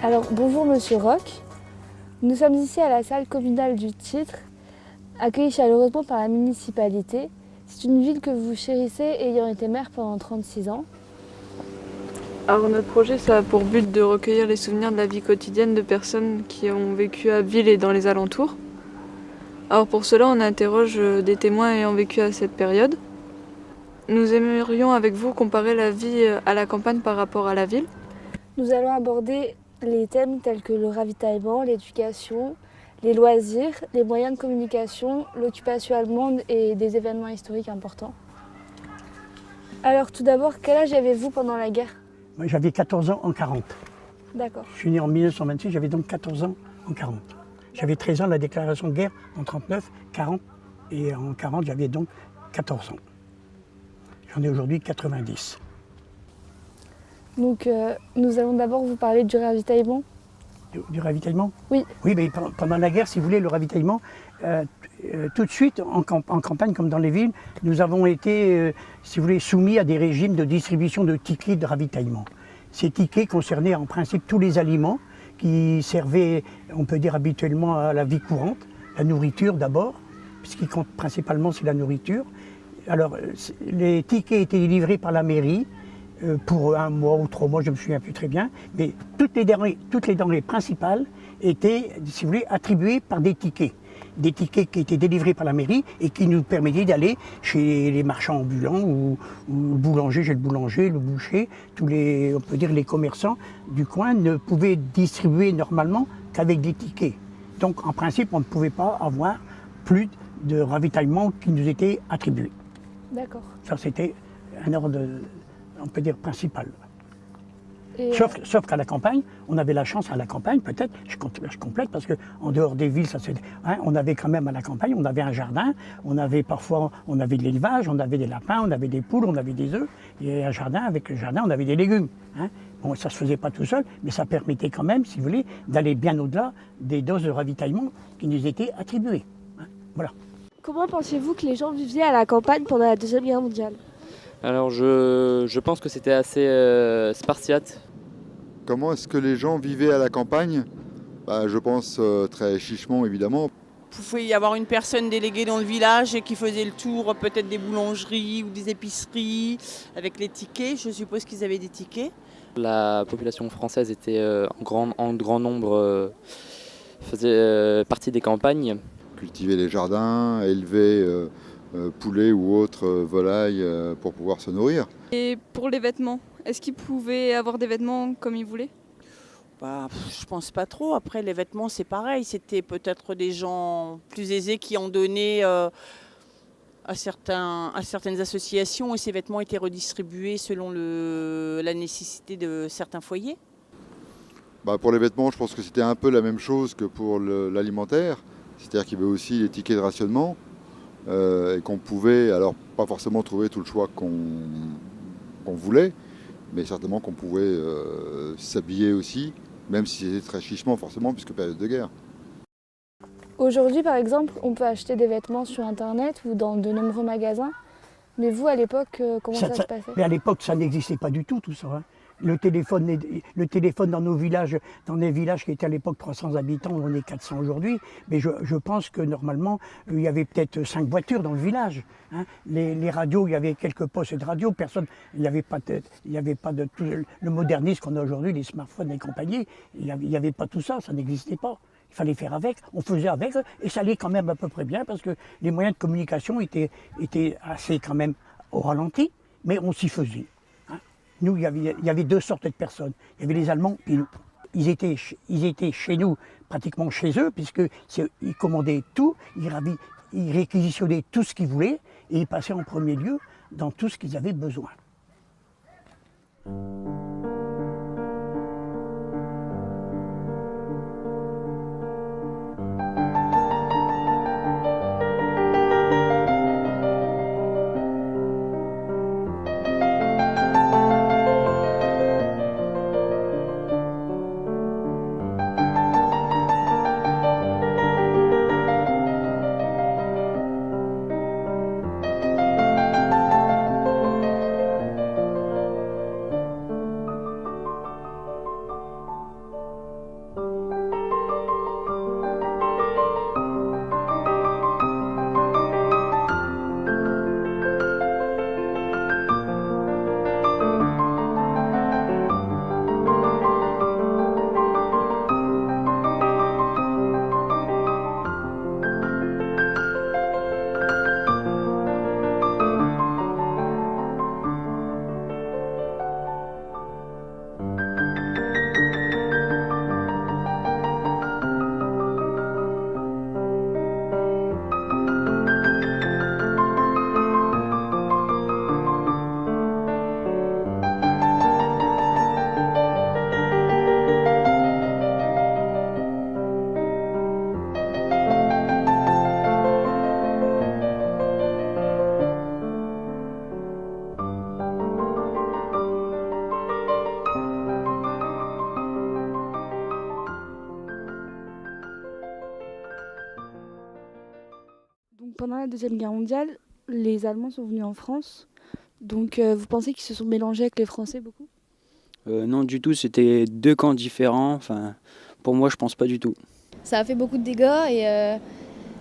Alors bonjour Monsieur Roch, nous sommes ici à la salle communale du Titre, accueillis chaleureusement par la municipalité. C'est une ville que vous chérissez ayant été maire pendant 36 ans. Alors notre projet, ça a pour but de recueillir les souvenirs de la vie quotidienne de personnes qui ont vécu à Ville et dans les alentours. Alors pour cela, on interroge des témoins ayant vécu à cette période. Nous aimerions avec vous comparer la vie à la campagne par rapport à la ville. Nous allons aborder les thèmes tels que le ravitaillement, l'éducation, les loisirs, les moyens de communication, l'occupation allemande et des événements historiques importants. Alors tout d'abord, quel âge avez-vous pendant la guerre? Moi, j'avais 14 ans en 40. D'accord. Je suis né en 1926, j'avais donc 14 ans en 40. J'avais 13 ans la déclaration de guerre en 39, 40, et en 40 j'avais donc 14 ans. J'en ai aujourd'hui 90. Donc nous allons d'abord vous parler du ravitaillement. Du ravitaillement? Oui. Oui, mais pendant la guerre, si vous voulez, le ravitaillement, tout de suite, en campagne comme dans les villes, nous avons été, si vous voulez, soumis à des régimes de distribution de tickets de ravitaillement. Ces tickets concernaient en principe tous les aliments qui servaient, on peut dire habituellement, à la vie courante, la nourriture d'abord, ce qui compte principalement c'est la nourriture. Alors, les tickets étaient livrés par la mairie, pour 1 mois ou 3 mois, je ne me souviens plus très bien, mais toutes les denrées principales étaient, si vous voulez, attribuées par des tickets qui étaient délivrés par la mairie et qui nous permettaient d'aller chez les marchands ambulants ou le boulanger, le boucher, tous les, on peut dire, les commerçants du coin ne pouvaient distribuer normalement qu'avec des tickets. Donc en principe, on ne pouvait pas avoir plus de ravitaillement qui nous était attribué. D'accord. Ça, c'était un ordre, on peut dire, principal. Et Sauf qu'à la campagne, on avait la chance à la campagne, peut-être, je complète, parce qu'en dehors des villes, on avait quand même à la campagne, on avait un jardin, on avait de l'élevage, on avait des lapins, on avait des poules, on avait des œufs, et un jardin, avec le jardin, on avait des légumes. Hein. Bon, ça ne se faisait pas tout seul, mais ça permettait quand même, si vous voulez, d'aller bien au-delà des doses de ravitaillement qui nous étaient attribuées. Hein. Voilà. comment pensez-vous que les gens vivaient à la campagne pendant la Deuxième Guerre mondiale? Alors je pense que c'était assez spartiate. Comment est-ce que les gens vivaient à la campagne? Je pense très chichement évidemment. Il pouvait y avoir une personne déléguée dans le village qui faisait le tour peut-être des boulangeries ou des épiceries avec les tickets. Je suppose qu'ils avaient des tickets. La population française était en grand nombre, faisait partie des campagnes. Cultiver les jardins, élever poulets ou autres volailles pour pouvoir se nourrir. Et pour les vêtements, est-ce qu'ils pouvaient avoir des vêtements comme ils voulaient? Je pense pas trop. Après, les vêtements, c'est pareil. C'était peut-être des gens plus aisés qui en donnaient à certaines associations et ces vêtements étaient redistribués selon la nécessité de certains foyers. Pour les vêtements, je pense que c'était un peu la même chose que pour l'alimentaire. C'est-à-dire qu'il y avait aussi les tickets de rationnement et qu'on pouvait, alors pas forcément trouver tout le choix qu'on voulait, mais certainement qu'on pouvait s'habiller aussi, même si c'était très chichement forcément, puisque période de guerre. Aujourd'hui, par exemple, on peut acheter des vêtements sur Internet ou dans de nombreux magasins. Mais vous, à l'époque, comment ça se passait? Mais à l'époque, ça n'existait pas du tout, tout ça. Hein. le téléphone dans nos villages, dans les villages qui étaient à l'époque 300 habitants, on est 400 aujourd'hui, mais je pense que normalement, il y avait peut-être 5 voitures dans le village. Hein. Les radios, il y avait quelques postes de radio, il n'y avait pas de tout le modernisme qu'on a aujourd'hui, les smartphones et compagnie, il n'y avait pas tout ça, ça n'existait pas. Il fallait faire avec, on faisait avec, et ça allait quand même à peu près bien, parce que les moyens de communication étaient assez quand même au ralenti, mais on s'y faisait. Hein. Nous, il y avait 2 sortes de personnes. Il y avait les Allemands, puis nous. Ils étaient chez nous, pratiquement chez eux, puisqu'ils commandaient tout, ils réquisitionnaient tout ce qu'ils voulaient, et ils passaient en premier lieu dans tout ce qu'ils avaient besoin. Pendant la Deuxième Guerre mondiale, les Allemands sont venus en France. Donc vous pensez qu'ils se sont mélangés avec les Français beaucoup ? Non du tout, c'était 2 camps différents. Enfin, pour moi, je pense pas du tout. Ça a fait beaucoup de dégâts et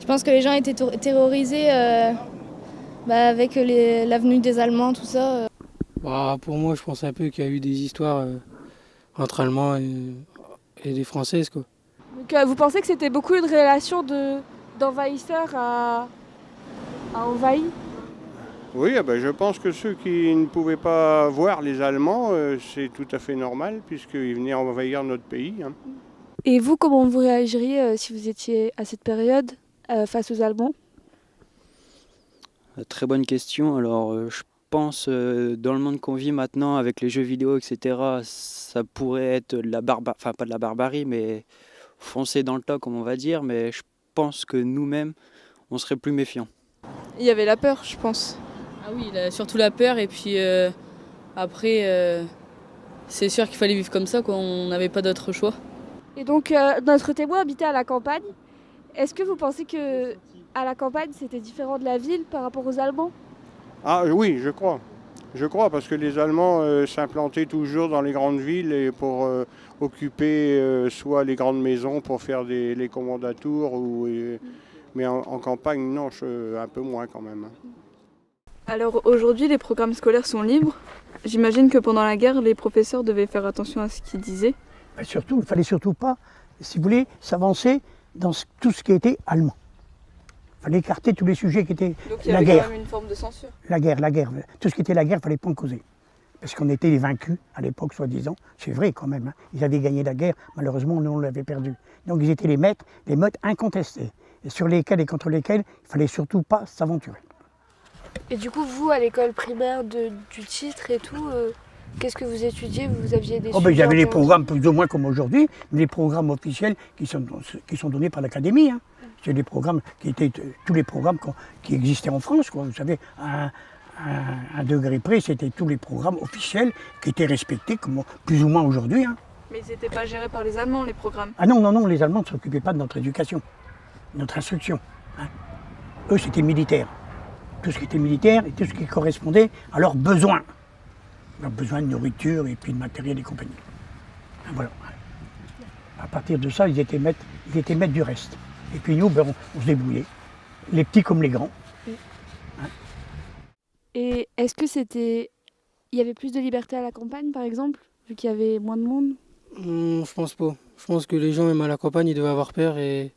je pense que les gens étaient terrorisés avec la venue des Allemands, tout ça. Pour moi, je pense un peu qu'il y a eu des histoires entre Allemands et des Françaises, quoi. Donc vous pensez que c'était beaucoup une relation d'envahisseurs à envahi ? Oui, je pense que ceux qui ne pouvaient pas voir les Allemands, c'est tout à fait normal, puisqu'ils venaient envahir notre pays. Hein. Et vous, comment vous réagiriez si vous étiez à cette période face aux Allemands ? Très bonne question. Alors, je pense, dans le monde qu'on vit maintenant, avec les jeux vidéo, etc., ça pourrait être de la barbarie, enfin pas de la barbarie, mais foncer dans le tas, comme on va dire, mais je pense que nous-mêmes, on serait plus méfiants. Il y avait la peur, je pense. Ah oui, surtout la peur, et puis après, c'est sûr qu'il fallait vivre comme ça, quoi. On n'avait pas d'autre choix. Et donc, notre témoin habitait à la campagne. Est-ce que vous pensez que à la campagne, c'était différent de la ville par rapport aux Allemands ? Ah oui, je crois. Je crois, parce que les Allemands s'implantaient toujours dans les grandes villes et pour occuper soit les grandes maisons pour faire les commandatours, mais en campagne, non, un peu moins quand même. Alors aujourd'hui, les programmes scolaires sont libres. J'imagine que pendant la guerre, les professeurs devaient faire attention à ce qu'ils disaient. Surtout, il ne fallait surtout pas, si vous voulez, s'avancer dans tout ce qui était allemand. Il fallait écarter tous les sujets qui étaient donc, il y la avait guerre. Quand même une forme de censure. La guerre. Tout ce qui était la guerre, il ne fallait pas en causer. Parce qu'on était les vaincus à l'époque, soi-disant. C'est vrai quand même. Hein. Ils avaient gagné la guerre, malheureusement, nous, on l'avait perdue. Donc ils étaient les maîtres incontestés, et sur lesquels et contre lesquels il ne fallait surtout pas s'aventurer. Et du coup, vous, à l'école primaire du titre et tout, qu'est-ce que vous étudiez ? Vous aviez des il y avait les programmes plus ou moins comme aujourd'hui, mais les programmes officiels qui sont donnés par l'Académie. Hein. C'est des programmes qui étaient tous les programmes qui existaient en France, quoi. Vous savez, à un degré près, c'était tous les programmes officiels qui étaient respectés, comme plus ou moins aujourd'hui. Hein. Mais ils n'étaient pas gérés par les Allemands, les programmes. Ah non, les Allemands ne s'occupaient pas de notre éducation, de notre instruction. Hein. Eux, c'était militaire. Tout ce qui était militaire et tout ce qui correspondait à leurs besoins. On a besoin de nourriture et puis de matériel et compagnie. Voilà. À partir de ça, ils étaient maîtres du reste. Et puis nous, ben, on se débrouillait, les petits comme les grands. Hein. Et est-ce que il y avait plus de liberté à la campagne, par exemple, vu qu'il y avait moins de monde? Je pense pas. Je pense que les gens, même à la campagne, ils devaient avoir peur et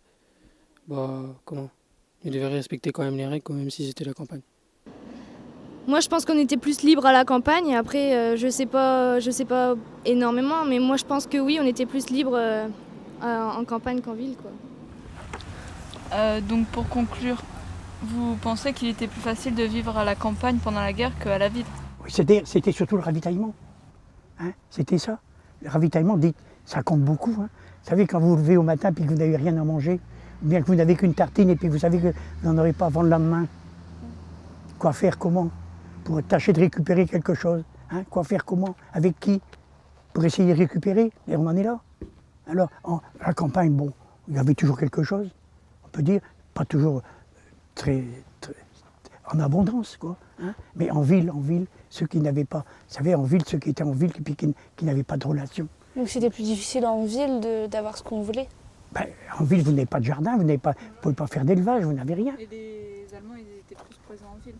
ils devaient respecter quand même les règles, même si c'était la campagne. Moi, je pense qu'on était plus libre à la campagne. Après, je sais pas énormément, mais moi, je pense que oui, on était plus libre en campagne qu'en ville, quoi. Donc pour conclure, vous pensez qu'il était plus facile de vivre à la campagne pendant la guerre qu'à la ville? Oui, c'était surtout le ravitaillement. Hein, c'était ça. Le ravitaillement, ça compte beaucoup. Hein. Vous savez, quand vous vous levez au matin et que vous n'avez rien à manger, ou bien que vous n'avez qu'une tartine et puis vous savez que vous n'en aurez pas avant le lendemain. Quoi faire, comment? Pour tâcher de récupérer quelque chose. Hein, quoi faire, comment? Avec qui? Pour essayer de récupérer. Et on en est là. Alors, à la campagne, bon, il y avait toujours quelque chose. On peut dire, pas toujours très en abondance, quoi. Hein, mais en ville, ceux qui n'avaient pas, vous savez, en ville, ceux qui étaient en ville et puis qui n'avaient pas de relation. Donc c'était plus difficile en ville d'avoir ce qu'on voulait? Ben, en ville, vous n'avez pas de jardin, vous ne pouvez pas faire d'élevage, vous n'avez rien. Et les Allemands, ils étaient plus présents en ville?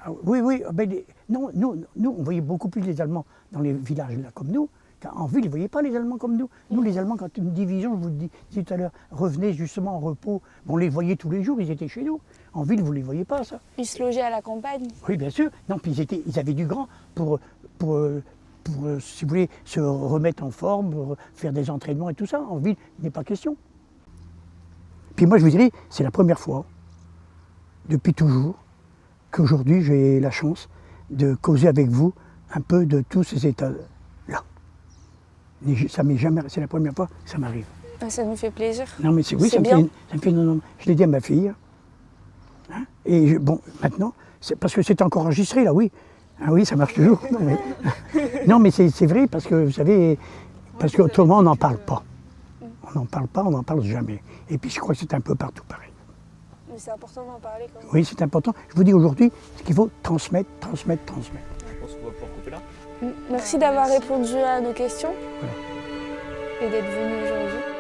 Ah, oui, ben, non, nous, on voyait beaucoup plus les Allemands dans les villages là, comme nous. En ville, ils ne voyaient pas les Allemands comme nous. Nous, les Allemands, quand une division, je vous le disais tout à l'heure, revenait justement en repos, on les voyait tous les jours, ils étaient chez nous. En ville, vous ne les voyez pas, ça. Ils se logeaient à la campagne? Oui, bien sûr. Non, puis ils avaient du grand pour, si vous voulez, se remettre en forme, pour faire des entraînements et tout ça. En ville, il n'est pas question. Puis moi, je vous dirais, c'est la première fois, depuis toujours, qu'aujourd'hui, j'ai la chance de causer avec vous un peu de tous ces états-là. Ça m'est jamais, c'est la première fois que ça m'arrive. Ça nous fait plaisir. Non, mais oui, ça me fait non, je l'ai dit à ma fille. Hein, et bon, maintenant, parce que c'est encore enregistré là, oui. Ah oui, ça marche toujours. Non, mais c'est vrai, parce que vous savez, parce qu'autrement, on n'en parle pas. On n'en parle pas, on n'en parle jamais. Et puis je crois que c'est un peu partout pareil. Mais c'est important d'en parler quand même. Oui, c'est important. Je vous dis aujourd'hui, ce qu'il faut transmettre. Je pense qu'on va pouvoir couper là. Merci d'avoir répondu à nos questions. Voilà. Et d'être venu aujourd'hui.